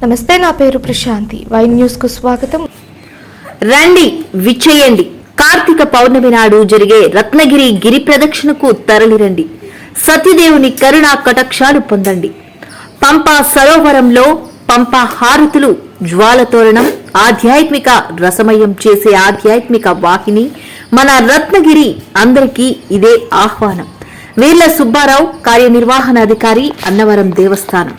నమస్తే, నా పేరు ప్రశాంతి. వై న్యూస్ కు స్వాగతం. రండి, విచ్చేయండి. కార్తీక పౌర్ణమి నాడు జరిగే రత్నగిరి గిరి ప్రదక్షిణకు తరలిరండి. సత్యదేవుని కరుణా కటాక్షాలు పొందండి. పంపా సరోవరంలో పంపా హారతులు, జ్వాలతోరణం, ఆధ్యాత్మిక రసమయం చేసే ఆధ్యాత్మిక వాహిని మన రత్నగిరి. అందరికీ ఇదే ఆహ్వానం. వీర్ల సుబ్బారావు, కార్యనిర్వహణాధికారి, అన్నవరం దేవస్థానం.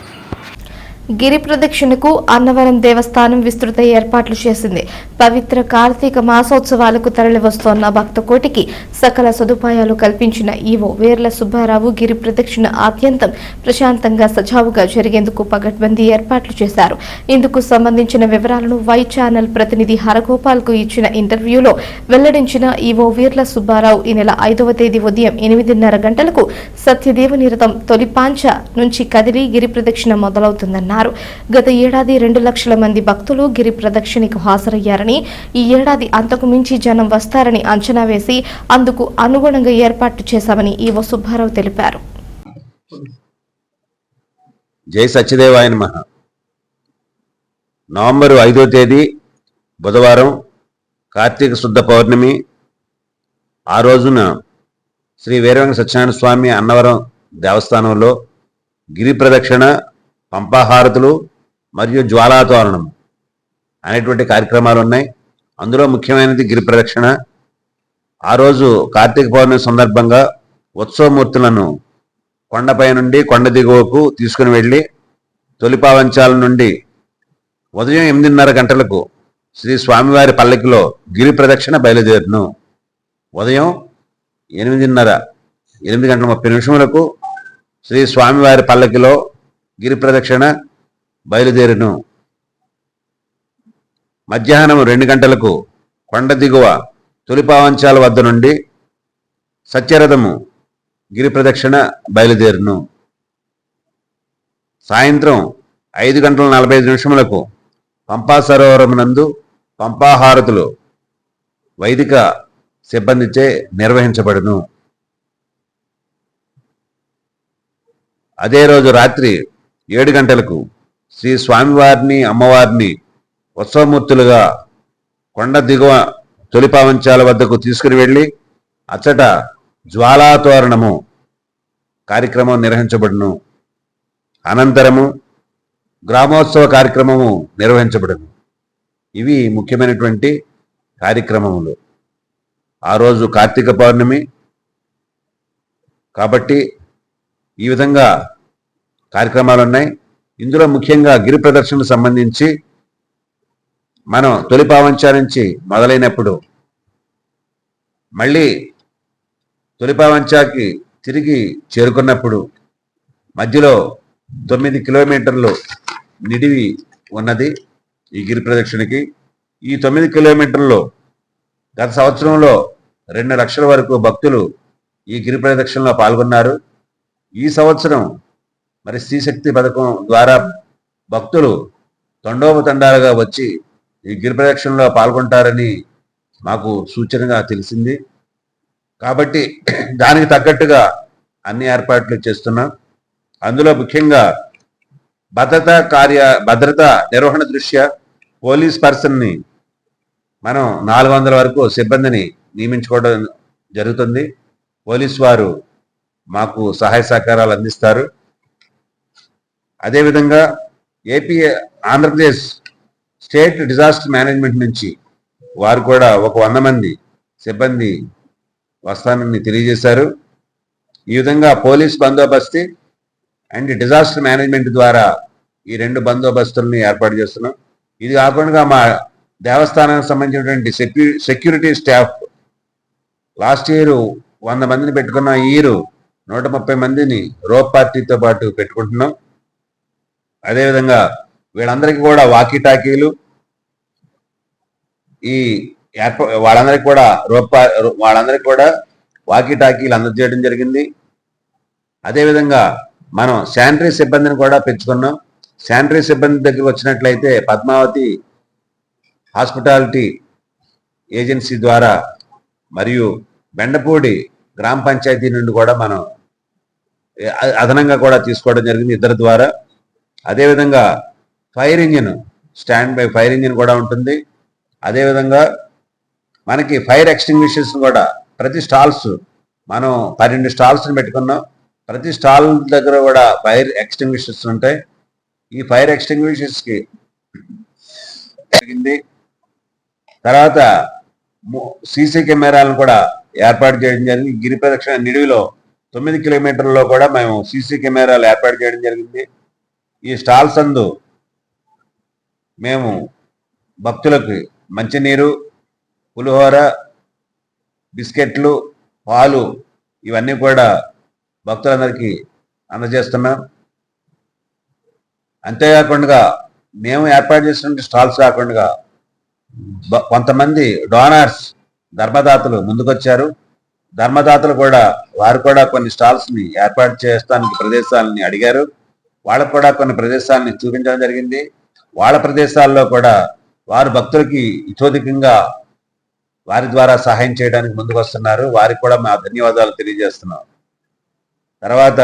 గిరి ప్రదక్షిణకు అన్నవరం దేవస్థానం విస్తృత ఏర్పాట్లు చేసింది. పవిత్ర కార్తీక మాసోత్సవాలకు తరలి వస్తోన్న భక్త కోటికి సకల సదుపాయాలు కల్పించిన ఈవో వీర్ల సుబ్బారావు గిరి ప్రదక్షిణ ఆద్యంతం ప్రశాంతంగా సజావుగా జరిగేందుకు పగడ్బందీ ఏర్పాట్లు చేశారు. ఇందుకు సంబంధించిన వివరాలను వై ఛానల్ ప్రతినిధి హరగోపాల్ కు ఇచ్చిన ఇంటర్వ్యూలో వెల్లడించిన ఈవో వీర్ల సుబ్బారావు ఈ నెల 5వ తేదీ ఉదయం 8:30 గంటలకు సత్యదేవుని రథం తొలిపాంచ నుంచి కదిలి గిరి ప్రదక్షిణ మొదలవుతుందన్నారు. గత ఏడాది 2 లక్షల మంది భక్తులు గిరి ప్రదక్షిణకు హాజరయ్యారని, ఈ ఏడాది అంతకు మించి జనం వస్తారని అంచనా వేసి అందుకు అనుగుణంగా ఏర్పాట్లు చేశామని ఈవో సుబ్బారావు తెలిపారు. జై సత్యదేవాయ నమః. నవంబర్ 5వ తేదీ బుధవారం, కార్తీక శుద్ధ పౌర్ణమి. ఆ రోజున శ్రీ వీరవేంకట సత్యనారాయణ స్వామి అన్నవరం దేవస్థానంలో గిరి ప్రదక్షిణ, పంపాహారతులు మరియు జ్వాలాతోరణం అనేటువంటి కార్యక్రమాలు ఉన్నాయి. అందులో ముఖ్యమైనది గిరి ప్రదక్షిణ. ఆ రోజు కార్తీక పౌర్ణమి సందర్భంగా ఉత్సవమూర్తులను కొండపై నుండి కొండ దిగువకు తీసుకుని వెళ్ళి తొలిపావంచాల నుండి ఉదయం 8:30 గంటలకు శ్రీ స్వామివారి పల్లకిలో గిరి ప్రదక్షిణ బయలుదేరును. ఉదయం 8:30 శ్రీ స్వామివారి పల్లకిలో గిరి ప్రదక్షిణ బయలుదేరును. మధ్యాహ్నం 2 గంటలకు కొండ దిగువ తొలిపావంచాల వద్ద నుండి సత్యరథము గిరి ప్రదక్షిణ బయలుదేరును. సాయంత్రం 5:45 పంపా సరోవరం నందు పంపాహారతులు వైదిక సిబ్బందిచే నిర్వహించబడును. అదే రోజు రాత్రి 7 గంటలకు శ్రీ స్వామివారిని, అమ్మవారిని ఉత్సవమూర్తులుగా కొండ దిగువ తొలిపావంచాల వద్దకు తీసుకుని వెళ్ళి అచ్చట జ్వాలాతోరణము కార్యక్రమం నిర్వహించబడును. అనంతరము గ్రామోత్సవ కార్యక్రమము నిర్వహించబడును. ఇవి ముఖ్యమైనటువంటి కార్యక్రమములు. ఆ రోజు కార్తీక పౌర్ణమి కాబట్టి ఈ విధంగా కార్యక్రమాలు ఉన్నాయి. ఇందులో ముఖ్యంగా గిరి ప్రదర్శనకు సంబంధించి మనం తొలిపావంచ నుంచి మొదలైనప్పుడు మళ్ళీ తొలిపావంచాకి తిరిగి చేరుకున్నప్పుడు మధ్యలో 9 కిలోమీటర్లు నిడివి ఉన్నది ఈ గిరి ప్రదక్షిణకి. ఈ 9 కిలోమీటర్లు గత సంవత్సరంలో 2 లక్షల వరకు భక్తులు ఈ గిరి ప్రదక్షిణలో పాల్గొన్నారు. ఈ సంవత్సరం మరి శ్రీశక్తి పథకం ద్వారా భక్తులు తండోపతండాలుగా వచ్చి ఈ గిరి ప్రదక్షిణలో పాల్గొంటారని మాకు సూచనగా తెలిసింది. కాబట్టి దానికి తగ్గట్టుగా అన్ని ఏర్పాట్లు చేస్తున్నాం. అందులో ముఖ్యంగా భద్రతా నిర్వహణ దృష్ట్యా పోలీస్ పర్సన్ని మనం 400 వరకు సిబ్బందిని నియమించుకోవడం జరుగుతుంది. పోలీసు వారు మాకు సహాయ సహకారాలు అందిస్తారు. అదేవిధంగా ఆంధ్రప్రదేశ్ స్టేట్ డిజాస్టర్ మేనేజ్మెంట్ నుంచి వారు కూడా ఒక 100 మంది సిబ్బంది వస్తానని తెలియజేశారు. ఈ విధంగా పోలీస్ బందోబస్తు అండ్ డిజాస్టర్ మేనేజ్మెంట్ ద్వారా ఈ 2 బందోబస్తుల్ని ఏర్పాటు చేస్తున్నాం. ఇది కాకుండా మా దేవస్థానానికి సంబంధించినటువంటి సెక్యూరిటీ స్టాఫ్ లాస్ట్ ఇయర్ 100 మందిని పెట్టుకున్న ఈ ఇయర్ 130 మందిని రోప్ పార్టీతో పాటు పెట్టుకుంటున్నాం. అదేవిధంగా వీళ్ళందరికీ కూడా వాకీ టాకీలు వాళ్ళందరికీ కూడా వాకీ టాకీలు అందజేయడం జరిగింది. అదేవిధంగా మనం శానిటరీ సిబ్బందిని కూడా పెంచుకున్నాం. శానిటరీ సిబ్బంది దగ్గర వచ్చినట్లయితే పద్మావతి హాస్పిటాలిటీ ఏజెన్సీ ద్వారా మరియు బెండపూడి గ్రామ పంచాయతీ నుండి కూడా మనం అదనంగా కూడా తీసుకోవడం జరిగింది 2 ద్వారా. అదేవిధంగా fire engine, stand by fire engine కూడా ఉంటుంది. అదేవిధంగా మనకి ఫైర్ ఎక్స్టింగ్విషర్స్ కూడా ప్రతి స్టాల్స్ మనం 12 స్టాల్స్ని పెట్టుకున్నాం. ప్రతి స్టాల్ దగ్గర కూడా ఫైర్ ఎక్స్టింగ్విషర్స్ ఉంటాయి. ఈ ఫైర్ ఎక్స్టింగ్విషర్స్కి జరిగింది. తర్వాత సీసీ కెమెరాలను కూడా ఏర్పాటు చేయడం జరిగింది. గిరి ప్రదక్షిణ నిడివిలో 9 కిలోమీటర్లలో కూడా మేము సీసీ కెమెరాలు ఏర్పాటు చేయడం జరిగింది. ఈ స్టాల్స్ అందు మేము భక్తులకు మంచినీరు, పులిహోర, బిస్కెట్లు, పాలు ఇవన్నీ కూడా భక్తులందరికీ అందజేస్తున్నాం. అంతేకాకుండా మేము ఏర్పాటు చేసిన స్టాల్స్ కాకుండా కొంతమంది డోనర్స్, ధర్మదాతలు ముందుకొచ్చారు. ధర్మదాతలు కూడా వారు కూడా కొన్ని స్టాల్స్ని ఏర్పాటు చేస్తానికి ప్రదేశాలని అడిగారు. వాళ్ళకు కూడా కొన్ని ప్రదేశాలని చూపించడం జరిగింది. వాళ్ళ ప్రదేశాల్లో కూడా వారు భక్తులకి ఇతోధికంగా వారి ద్వారా సహాయం చేయడానికి ముందుకు వస్తున్నారు. వారికి కూడా మా ధన్యవాదాలు తెలియజేస్తున్నాం. తర్వాత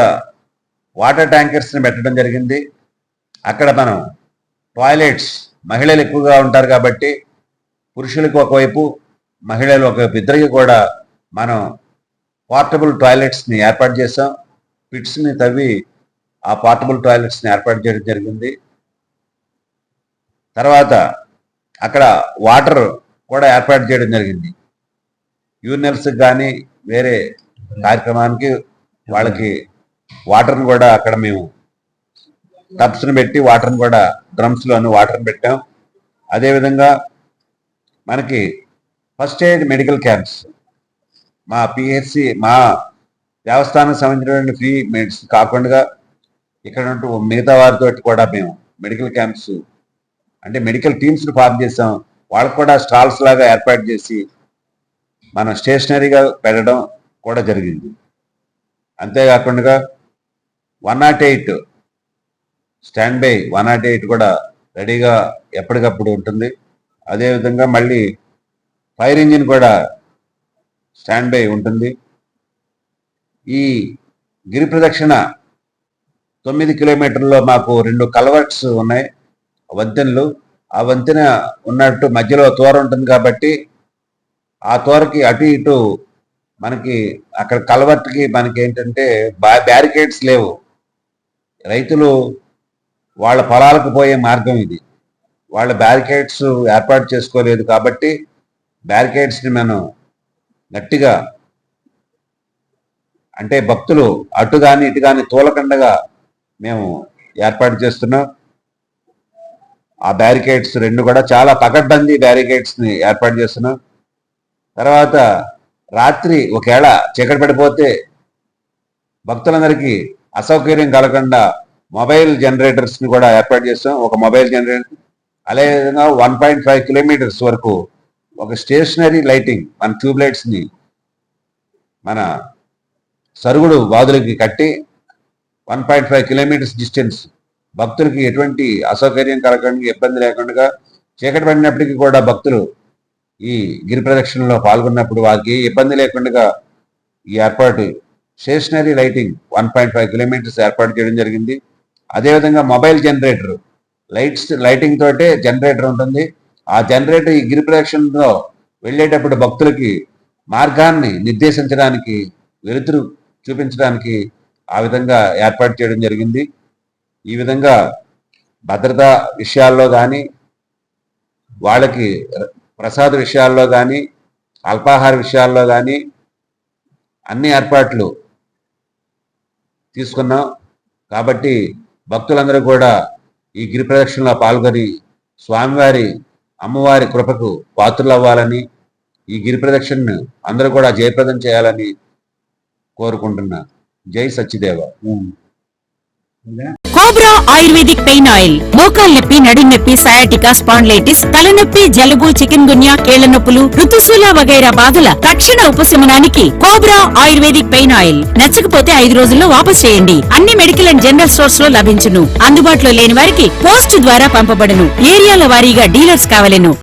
వాటర్ ట్యాంకర్స్ని పెట్టడం జరిగింది. అక్కడ మనం టాయిలెట్స్, మహిళలు ఎక్కువగా ఉంటారు కాబట్టి పురుషులకు ఒకవైపు, మహిళలు ఒకవైపు, ఇద్దరికి కూడా మనం పోర్టబుల్ టాయిలెట్స్ని ఏర్పాటు చేసాం. పిట్స్ని తవ్వి ఆ పోర్టబుల్ టాయిలెట్స్ని ఏర్పాటు చేయడం జరిగింది. తర్వాత అక్కడ వాటర్ కూడా ఏర్పాటు చేయడం జరిగింది. యూరినల్స్కి కానీ వేరే కార్యక్రమానికి వాళ్ళకి వాటర్ని కూడా అక్కడ మేము టబ్స్ని పెట్టి వాటర్ని కూడా డ్రమ్స్లోని వాటర్ని పెట్టాం. అదేవిధంగా మనకి ఫస్ట్ ఎయిడ్ మెడికల్ క్యాంప్స్ మా పిహెచ్సి, మా దేవస్థానం సంబంధించినటువంటి ఫ్రీ మెడిసిన్ కాకుండా ఇక్కడ మిగతా వారితో కూడా మేము మెడికల్ క్యాంప్స్ అంటే మెడికల్ టీమ్స్ని ఫామ్ చేసాం. వాళ్ళకు కూడా స్టాల్స్ లాగా ఏర్పాటు చేసి మనం స్టేషనరీగా పెట్టడం కూడా జరిగింది. అంతేకాకుండా 108 స్టాండ్ బై 108 కూడా రెడీగా ఎప్పటికప్పుడు ఉంటుంది. అదేవిధంగా మళ్ళీ ఫైర్ ఇంజిన్ కూడా స్టాండ్ బై ఉంటుంది. ఈ గిరి ప్రదక్షిణ 9 కిలోమీటర్లలో మాకు 2 కల్వర్ట్స్ ఉన్నాయి, వంతెనలు. ఆ వంతెన ఉన్నట్టు మధ్యలో తోర ఉంటుంది కాబట్టి ఆ తోరకి అటు ఇటు మనకి అక్కడ కల్వర్ట్కి మనకి ఏంటంటే బ్యారికేడ్స్ లేవు. రైతులు వాళ్ళ పొలాలకు పోయే మార్గం ఇది. వాళ్ళ బ్యారికేడ్స్ ఏర్పాటు చేసుకోలేదు కాబట్టి బ్యారికేడ్స్ని మనం గట్టిగా అంటే భక్తులు అటు కానీ ఇటు కానీ తూలకండగా మేము ఏర్పాటు చేస్తున్నాం. ఆ బ్యారికేడ్స్ 2 కూడా చాలా పకడ్బందీ బ్యారికేడ్స్ని ఏర్పాటు చేస్తున్నాం. తర్వాత రాత్రి ఒకవేళ చీకటి పడిపోతే భక్తులందరికీ అసౌకర్యం కలగకుండా మొబైల్ జనరేటర్స్ని కూడా ఏర్పాటు చేస్తాం. ఒక మొబైల్ జనరేటర్, అదేవిధంగా 1.5 కిలోమీటర్స్ వరకు ఒక స్టేషనరీ లైటింగ్, మన ట్యూబ్ లైట్స్ని మన సరుగుడు బాదులకి కట్టి 1.5 కిలోమీటర్స్ డిస్టెన్స్ భక్తులకి ఎటువంటి అసౌకర్యం కలగకుండా, ఇబ్బంది లేకుండా, చీకటి పడినప్పటికీ కూడా భక్తులు ఈ గిరి ప్రదక్షిణలో పాల్గొన్నప్పుడు వారికి ఇబ్బంది లేకుండా ఈ ఏర్పాటు స్టేషనరీ లైటింగ్ 1.5 కిలోమీటర్స్ ఏర్పాటు చేయడం జరిగింది. అదేవిధంగా మొబైల్ జనరేటర్ లైటింగ్ తోటే జనరేటర్ ఉంటుంది. ఆ జనరేటర్ ఈ గిరి ప్రదక్షిణలో వెళ్ళేటప్పుడు భక్తులకి మార్గాన్ని నిర్దేశించడానికి, వెలుతురు చూపించడానికి ఆ విధంగా ఏర్పాటు చేయడం జరిగింది. ఈ విధంగా భద్రతా విషయాల్లో కానీ, వాళ్ళకి ప్రసాద విషయాల్లో కానీ, అల్పాహార విషయాల్లో కానీ అన్ని ఏర్పాట్లు తీసుకున్నాం. కాబట్టి భక్తులందరూ కూడా ఈ గిరి ప్రదక్షిణలో పాల్గొని స్వామివారి, అమ్మవారి కృపకు పాత్రులు అవ్వాలని, ఈ గిరి ప్రదక్షిణను అందరూ కూడా జయప్రదం చేయాలని కోరుకుంటున్నా. జై సచ్చిదేవ. కోబ్రా ఆయుర్వేదిక్ పెయిన్ ఆయిల్ మోకాలు నొప్పి, నడుం నొప్పి, సయాటికా, స్పాండ్లైటిస్, తలనొప్పి, జలుబు, చికెన్ గున్యా, కీళ్ల నొప్పులు, ఋతుశూల వగైరా బాధల తక్షణ ఉపశమనానికి కోబ్రా ఆయుర్వేదిక్ పెయిన్ ఆయిల్. నచ్చకపోతే 5 రోజుల్లో వాపస్ చేయండి. అన్ని మెడికల్ అండ్ జనరల్ స్టోర్స్ లో లభించును. అందుబాటులో లేని వారికి పోస్ట్ ద్వారా పంపబడును. ఏరియాల వారీగా డీలర్స్ కావలెను.